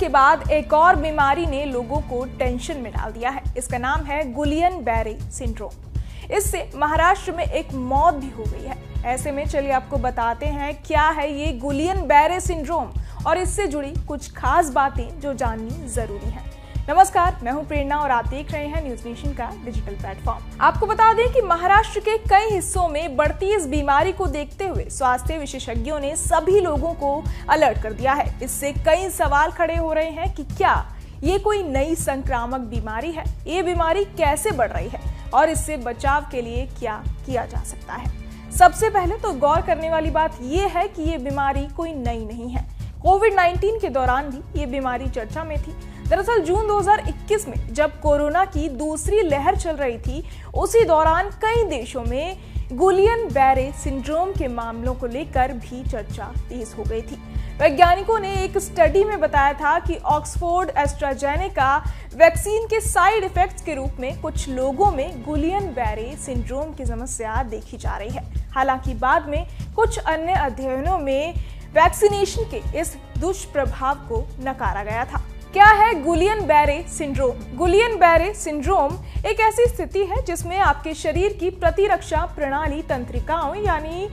के बाद एक और बीमारी ने लोगों को टेंशन में डाल दिया है। इसका नाम है गुलियन-बैरे सिंड्रोम। इससे महाराष्ट्र में एक मौत भी हो गई है। ऐसे में चलिए आपको बताते हैं क्या है ये गुलियन-बैरे सिंड्रोम और इससे जुड़ी कुछ खास बातें जो जाननी जरूरी है। नमस्कार, मैं हूं प्रेरणा और आप देख रहे हैं न्यूज नेशन का डिजिटल प्लेटफॉर्म। आपको बता दें कि महाराष्ट्र के कई हिस्सों में बढ़ती इस बीमारी को देखते हुए स्वास्थ्य विशेषज्ञों ने सभी लोगों को अलर्ट कर दिया है। इससे कई सवाल खड़े हो रहे हैं कि क्या ये कोई नई संक्रामक बीमारी है, ये बीमारी कैसे बढ़ रही है और इससे बचाव के लिए क्या किया जा सकता है। सबसे पहले तो गौर करने वाली बात यह है कि ये बीमारी कोई नई नहीं है। कोविड-19 के दौरान भी ये बीमारी चर्चा में थी। दरअसल जून 2021 में जब कोरोना की दूसरी लहर चल रही थी, उसी दौरान कई देशों में गुलियन-बैरे सिंड्रोम के मामलों को लेकर भी चर्चा तेज हो गई थी। वैज्ञानिकों ने एक स्टडी में बताया था कि ऑक्सफोर्ड एस्ट्राजेनेका वैक्सीन के साइड इफेक्ट्स के रूप में कुछ लोगों में गुलियन-बैरे सिंड्रोम की समस्या देखी जा रही है। हालांकि बाद में कुछ अन्य अध्ययनों में वैक्सीनेशन के इस दुष्प्रभाव को नकारा गया था। क्या है गुलियन-बैरे सिंड्रोम? गुलियन-बैरे सिंड्रोम एक ऐसी स्थिति है जिसमें आपके शरीर की प्रतिरक्षा प्रणाली तंत्रिकाओं यानी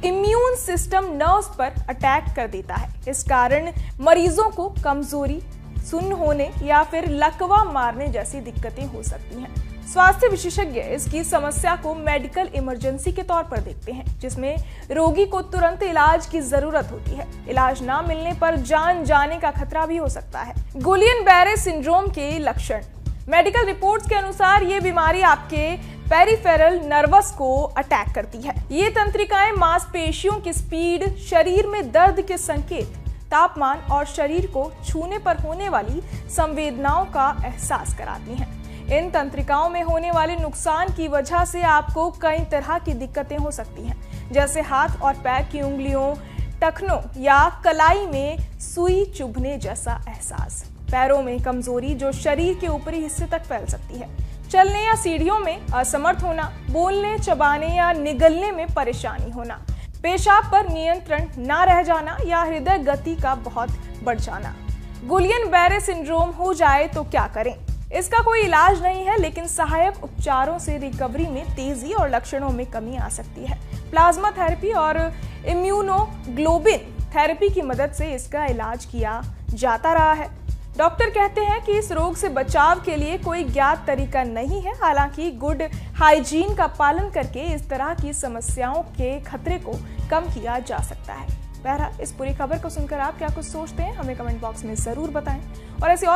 इम्यून सिस्टम नर्व्स पर अटैक कर देता है। इस कारण मरीजों को कमजोरी, सुन्न होने या फिर लकवा मारने जैसी दिक्कतें हो सकती हैं। स्वास्थ्य विशेषज्ञ इसकी समस्या को मेडिकल इमरजेंसी के तौर पर देखते हैं, जिसमें रोगी को तुरंत इलाज की जरूरत होती है। इलाज ना मिलने पर जान जाने का खतरा भी हो सकता है। गुलियन-बैरे सिंड्रोम के लक्षण। मेडिकल रिपोर्ट्स के अनुसार ये बीमारी आपके पेरिफेरल नर्वस को अटैक करती है। ये तंत्रिकाएं मांसपेशियों की स्पीड, शरीर में दर्द के संकेत, तापमान और शरीर को छूने पर होने वाली संवेदनाओं का एहसास कराती हैं। इन तंत्रिकाओं में होने वाले नुकसान की वजह से आपको कई तरह की दिक्कतें हो सकती हैं, जैसे हाथ और पैर की उंगलियों, टखनों या कलाई में सुई चुभने जैसा एहसास, पैरों में कमजोरी जो शरीर के ऊपरी हिस्से तक फैल सकती है, चलने या सीढ़ियों में असमर्थ होना, बोलने, चबाने या निगलने में परेशानी होना, पेशाब पर नियंत्रण न रह जाना या हृदय गति का बहुत बढ़ जाना। गुलियन-बैरे सिंड्रोम हो जाए तो क्या करें? इसका कोई इलाज नहीं है, लेकिन सहायक उपचारों से रिकवरी में तेजी और लक्षणों में कमी आ सकती है। प्लाज्मा थेरेपी और इम्यूनोग्लोबिन थेरेपी की मदद से इसका इलाज किया जाता रहा है। डॉक्टर कहते हैं कि इस रोग से बचाव के लिए कोई ज्ञात तरीका नहीं है। हालांकि गुड हाइजीन का पालन करके इस तरह की समस्याओं के खतरे को कम किया जा सकता है। बहरहाल इस पूरी खबर को सुनकर आप क्या कुछ सोचते हैं, हमें कमेंट बॉक्स में जरूर बताएं और ऐसी